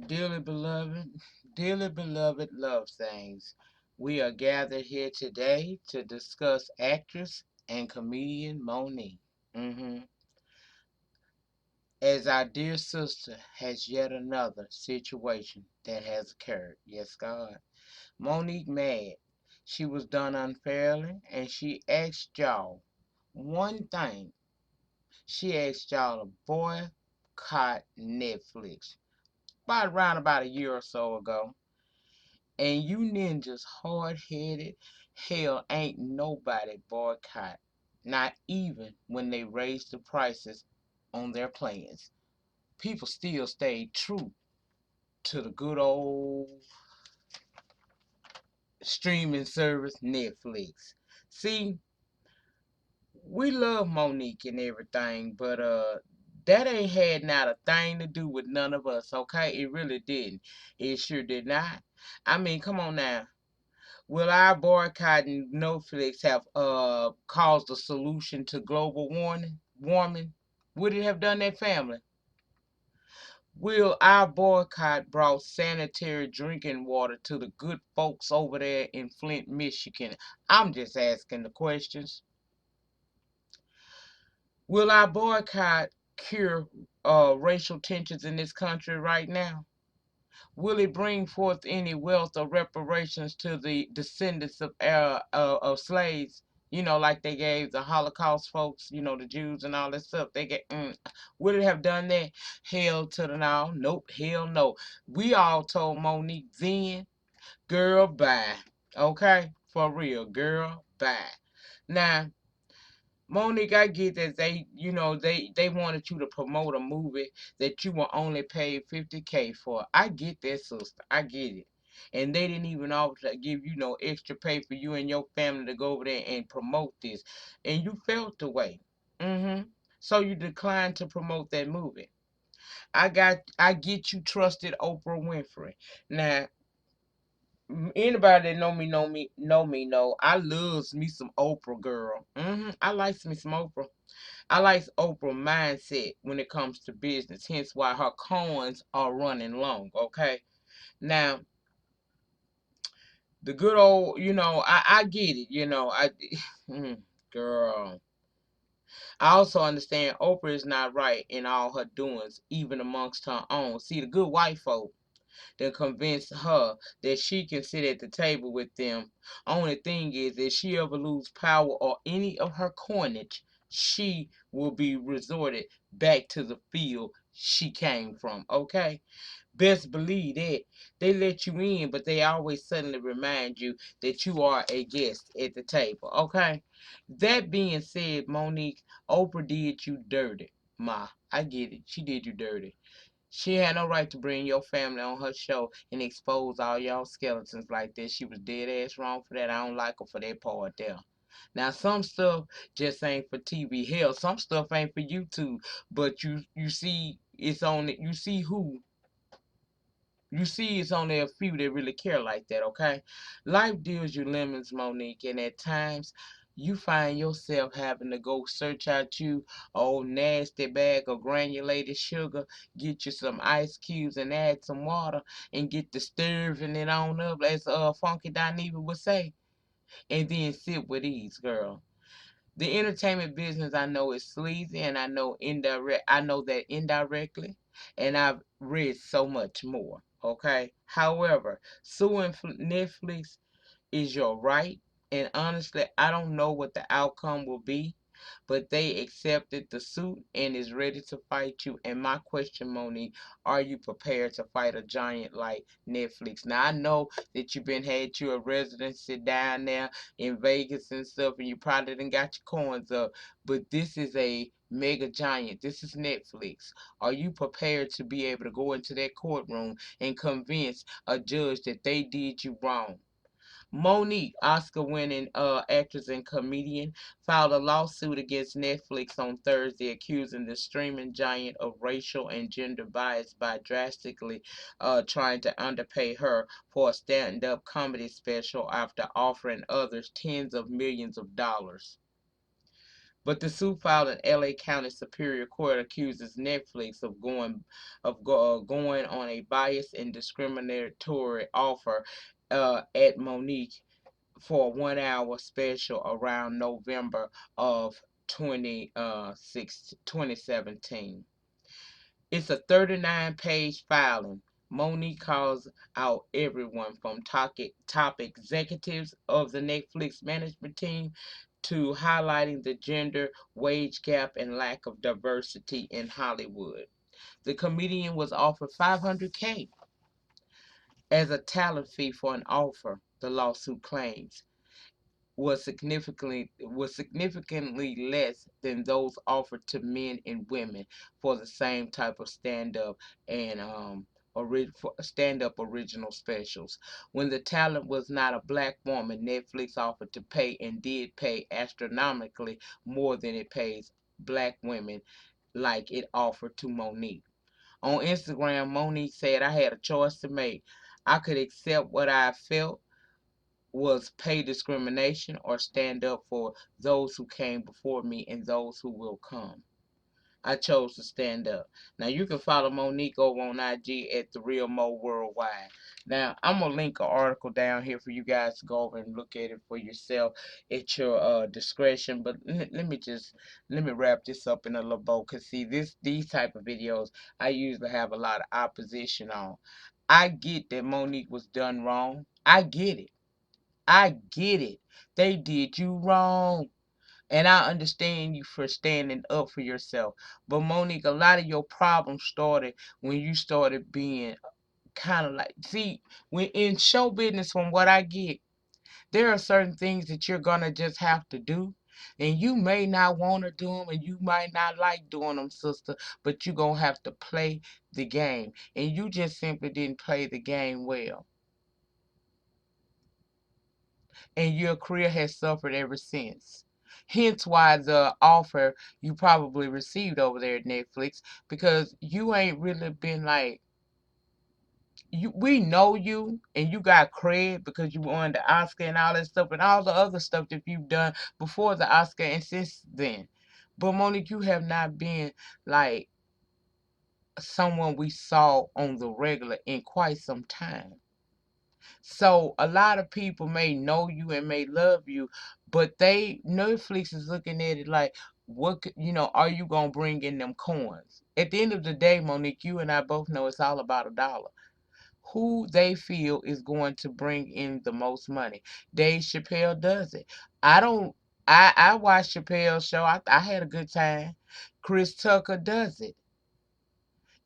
Dearly beloved love things, we are gathered here today to discuss actress and comedian Monique. hmm As our dear sister has yet another situation that has occurred. Yes, God. Monique mad. She was done unfairly, and she asked y'all one thing. She asked y'all to boycott Netflix. About a year or so ago. And you ninjas hard headed. Hell, ain't nobody boycott. Not even when they raised the prices on their plans. People still stayed true to the good old streaming service Netflix. See, we love Monique and everything, but that ain't had not a thing to do with none of us, okay? It really didn't. It sure did not. I mean, come on now. Will our boycotting Netflix have caused a solution to global warming? Would it have done that, family? Will our boycott brought sanitary drinking water to the good folks over there in Flint, Michigan? I'm just asking the questions. Will our boycott cure racial tensions in this country right now? Will it bring forth any wealth or reparations to the descendants of slaves? You know, like they gave the Holocaust folks, you know, the Jews and all that stuff. Would it have done that? Hell to the no. Nope. Hell no. We all told Monique then, girl, bye. Okay? For real, girl, bye. Now, Monique, I get that they wanted you to promote a movie that you were only paid 50K for. I get that, sister. I get it. And they didn't even offer to give you no extra pay for you and your family to go over there and promote this. And you felt the way. So you declined to promote that movie. I get you trusted Oprah Winfrey. Now, anybody that know me, I loves me some Oprah, girl. I likes me some Oprah. I like Oprah mindset when it comes to business, hence why her coins are running long, okay? Now, the good old, I get it, girl. I also understand Oprah is not right in all her doings, even amongst her own. See, the good white folk that convinced her that she can sit at the table with them. Only thing is, if she ever lose power or any of her coinage, she will be resorted back to the field she came from. Okay? Best believe that. They let you in, but they always suddenly remind you that you are a guest at the table. Okay? That being said, Monique, Oprah did you dirty. Ma, I get it. She did you dirty. She had no right to bring your family on her show and expose all y'all skeletons like this. She was dead ass wrong for that. I don't like her for that part there. Now some stuff just ain't for TV. Hell, some stuff ain't for YouTube. But you see it's on it. You see it's only a few that really care like that, okay? Life deals you lemons, Monique, and at times you find yourself having to go search out you old nasty bag of granulated sugar, get you some ice cubes and add some water and get the stirring it on up, as Funky Dineva would say, and then sip with ease, girl. The entertainment business I know is sleazy, and I know that indirectly, and I've read so much more. Okay. However, suing Netflix is your right, and honestly, I don't know what the outcome will be, but they accepted the suit and is ready to fight you. And my question, Monique, are you prepared to fight a giant like Netflix? Now I know that you've been had you a residency down there in Vegas and stuff, and you probably didn't got your coins up, but this is a mega giant. This is Netflix. Are you prepared to be able to go into that courtroom and convince a judge that they did you wrong? Monique, Oscar-winning actress and comedian, filed a lawsuit against Netflix on Thursday, accusing the streaming giant of racial and gender bias by drastically trying to underpay her for a stand-up comedy special after offering others tens of millions of dollars. But the suit filed in L.A. County Superior Court accuses Netflix of going on a biased and discriminatory offer at Monique for a 1 hour special around November of 2017. It's a 39-page filing. Monique calls out everyone from top executives of the Netflix management team to highlighting the gender wage gap and lack of diversity in Hollywood. The comedian was offered $500K as a talent fee for an offer, the lawsuit claims was significantly less than those offered to men and women for the same type of stand-up and stand-up original specials. When the talent was not a black woman, Netflix offered to pay and did pay astronomically more than it pays black women, like it offered to Monique. On Instagram, Monique said, "I had a choice to make. I could accept what I felt was pay discrimination or stand up for those who came before me and those who will come. I chose to stand up." Now you can follow Monique over on IG at the Real Mo Worldwide. Now I'm gonna link an article down here for you guys to go over and look at it for yourself at your discretion. But let me wrap this up in a little bow, cause see these type of videos I usually have a lot of opposition on. I get that Monique was done wrong. I get it. I get it. They did you wrong. And I understand you for standing up for yourself. But Monique, a lot of your problems started when you started being kind of like, see, when in show business, from what I get, there are certain things that you're going to just have to do. And you may not want to do them and you might not like doing them, sister, but you're going to have to play the game. And you just simply didn't play the game well. And your career has suffered ever since. Hence why the offer you probably received over there at Netflix, because you ain't really been like, we know you and you got cred because you won the Oscar and all that stuff and all the other stuff that you've done before the Oscar and since then. But Monique, you have not been like someone we saw on the regular in quite some time. So a lot of people may know you and may love you, but Netflix is looking at it like, are you gonna bring in them coins? At the end of the day, Monique, you and I both know it's all about a dollar. Who they feel is going to bring in the most money. Dave Chappelle does it. I don't. I watched Chappelle's show. I had a good time. Chris Tucker does it.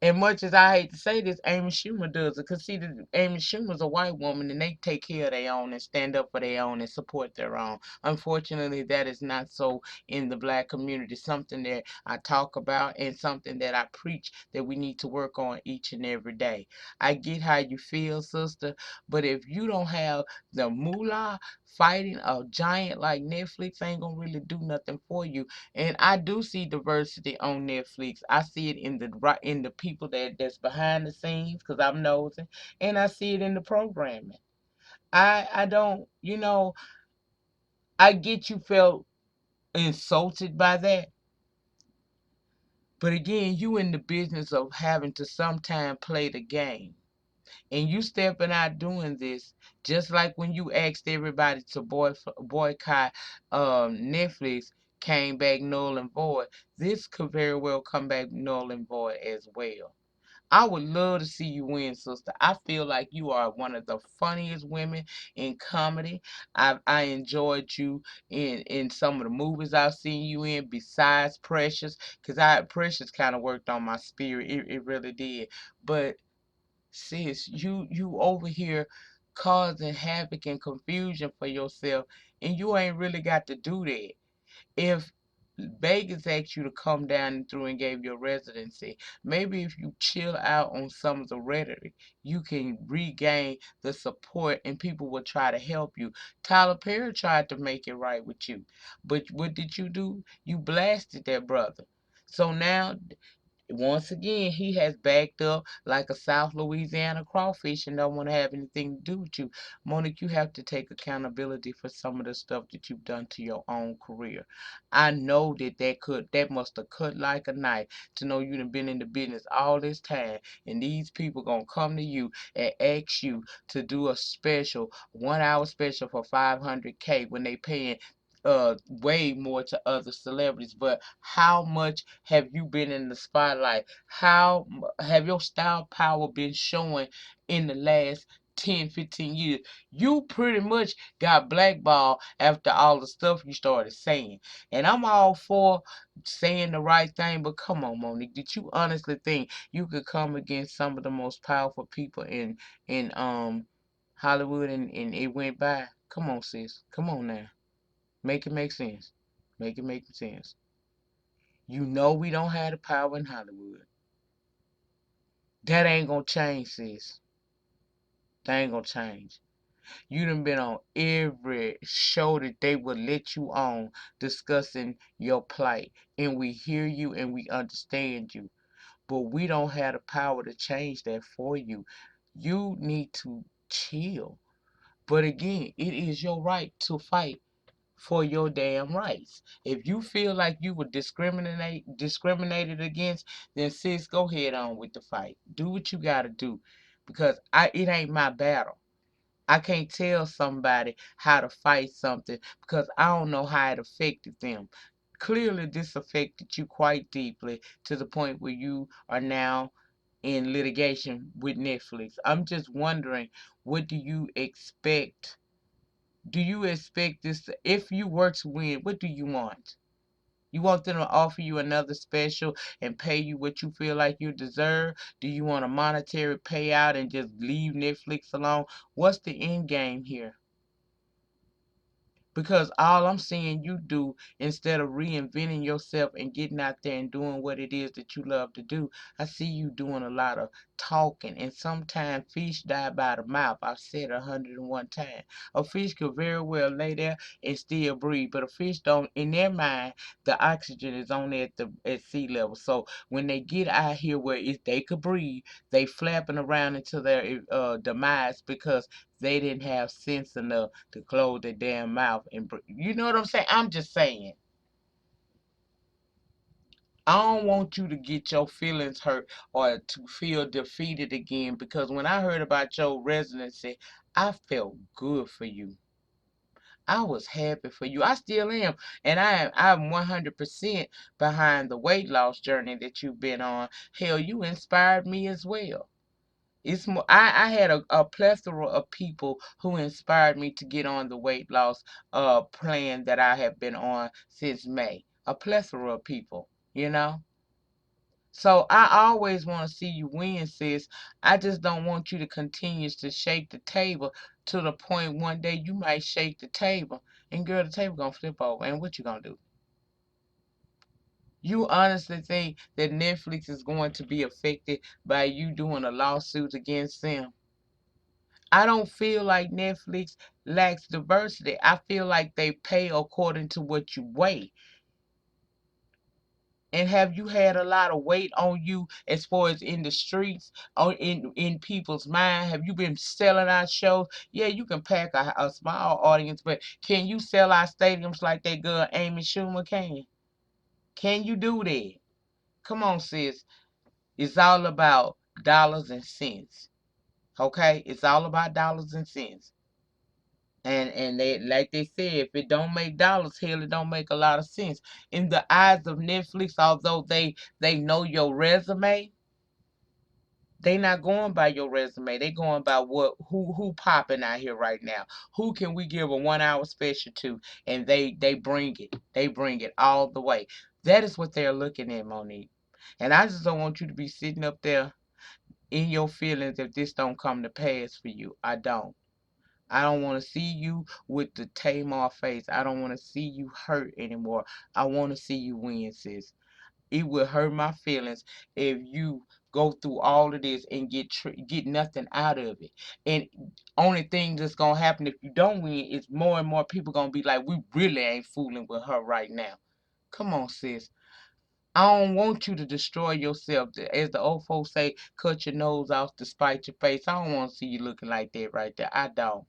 And much as I hate to say this, Amy Schumer does it. Because, see, Amy Schumer's a white woman and they take care of their own and stand up for their own and support their own. Unfortunately, that is not so in the black community. Something that I talk about and something that I preach that we need to work on each and every day. I get how you feel, sister, but if you don't have the moolah, fighting a giant like Netflix ain't gonna really do nothing for you. And I do see diversity on Netflix. I see it in the people that's behind the scenes because I'm nosing, and I see it in the programming. I don't, I get you felt insulted by that, but again, you in the business of having to sometime play the game. And you stepping out doing this, just like when you asked everybody to boycott Netflix, came back null and void. This could very well come back null and void as well. I would love to see you win, sister. I feel like you are one of the funniest women in comedy. I enjoyed you in some of the movies I've seen you in, besides Precious, because Precious kind of worked on my spirit. It really did. But sis, you over here causing havoc and confusion for yourself, and you ain't really got to do that. If Vegas asked you to come down and through and gave your residency, maybe if you chill out on some of the rhetoric, you can regain the support and people will try to help you. Tyler Perry tried to make it right with you, but what did you do? You blasted that brother. So now Once again, he has backed up like a South Louisiana crawfish and don't want to have anything to do with you. Monique, you have to take accountability for some of the stuff that you've done to your own career. I know that must have cut like a knife to know you done been in the business all this time, and these people gonna come to you and ask you to do a special 1 hour special for 500K when they paying way more to other celebrities. But how much have you been in the spotlight? How have your style power been showing in the last 10, 15 years? You pretty much got blackballed after all the stuff you started saying. And I'm all for saying the right thing, but come on, Monique, did you honestly think you could come against some of the most powerful people in Hollywood and it went by? Come on, sis. Come on now. Make it make sense. Make it make sense. You know we don't have the power in Hollywood. That ain't gonna change, sis. That ain't gonna change. You done been on every show that they would let you on discussing your plight. And we hear you and we understand you. But we don't have the power to change that for you. You need to chill. But again, it is your right to fight for your damn rights. If you feel like you were discriminated against, then sis, go ahead on with the fight. Do what you gotta do. Because it ain't my battle. I can't tell somebody how to fight something because I don't know how it affected them. Clearly this affected you quite deeply to the point where you are now in litigation with Netflix. I'm just wondering, what do you expect? Do you expect this if you were to win, what do you want? You want them to offer you another special and pay you what you feel like you deserve? Do you want a monetary payout and just leave Netflix alone? What's the end game here? Because all I'm seeing you do, instead of reinventing yourself and getting out there and doing what it is that you love to do, I see you doing a lot of talking. And sometimes fish die by the mouth. I've said it 101 times. A fish could very well lay there and still breathe, but a fish don't. In their mind, the oxygen is only at sea level. So when they get out here where they could breathe, they flapping around into their demise because they didn't have sense enough to close their damn mouth and you know what I'm saying? I'm just saying. I don't want you to get your feelings hurt or to feel defeated again because when I heard about your residency, I felt good for you. I was happy for you. I still am. And I'm 100% behind the weight loss journey that you've been on. Hell, you inspired me as well. It's more, I had a plethora of people who inspired me to get on the weight loss plan that I have been on since May. A plethora of people, you know? So I always want to see you win, sis. I just don't want you to continue to shake the table to the point one day you might shake the table and girl, the table gonna flip over. And what you gonna do? You honestly think that Netflix is going to be affected by you doing a lawsuit against them? I don't feel like Netflix lacks diversity. I feel like they pay according to what you weigh. And have you had a lot of weight on you as far as in the streets, or in people's mind? Have you been selling out shows? Yeah, you can pack a small audience, but can you sell out stadiums like that girl Amy Schumer can? Can you do that? Come on, sis. It's all about dollars and cents. Okay? It's all about dollars and cents. And they, like they said, if it don't make dollars, hell, it don't make a lot of sense. In the eyes of Netflix, although they know your resume, they not going by your resume. They going by who popping out here right now. Who can we give a 1 hour special to? And they bring it. They bring it all the way. That is what they're looking at, Monique. And I just don't want you to be sitting up there in your feelings if this don't come to pass for you. I don't. I don't want to see you with the Tamar face. I don't want to see you hurt anymore. I want to see you win, sis. It will hurt my feelings if you go through all of this and get nothing out of it. And only thing that's gonna happen if you don't win is more and more people gonna be like, we really ain't fooling with her right now. Come on, sis. I don't want you to destroy yourself. As the old folks say, cut your nose off to spite your face. I don't want to see you looking like that right there. I don't.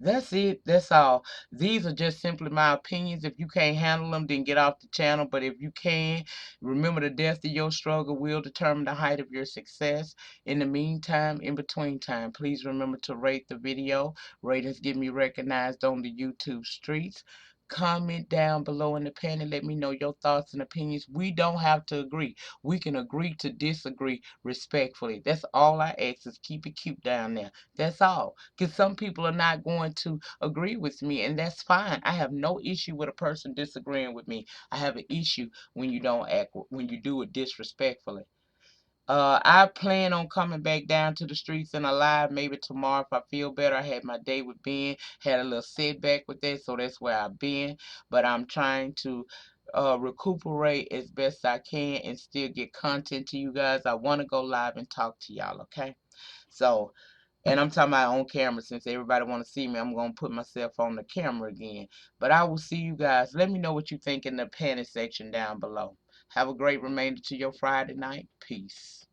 That's it. That's all. These are just simply my opinions. If you can't handle them, then get off the channel. But if you can, remember the depth of your struggle will determine the height of your success. In the meantime, in between time, please remember to rate the video. Ratings get me recognized on the YouTube streets. Comment down below in the panel. Let me know your thoughts and opinions. We don't have to agree. We can agree to disagree respectfully. That's all I ask is keep it cute down there. That's all. Because some people are not going to agree with me, and that's fine. I have no issue with a person disagreeing with me. I have an issue when you don't act, when you do it disrespectfully. I plan on coming back down to the streets and alive maybe tomorrow if I feel better. I had my day with Ben, had a little setback with that, so that's where I've been. But I'm trying to recuperate as best I can and still get content to you guys. I want to go live and talk to y'all, okay? So, and I'm talking about on camera since everybody want to see me. I'm going to put myself on the camera again. But I will see you guys. Let me know what you think in the comment section down below. Have a great remainder to your Friday night. Peace.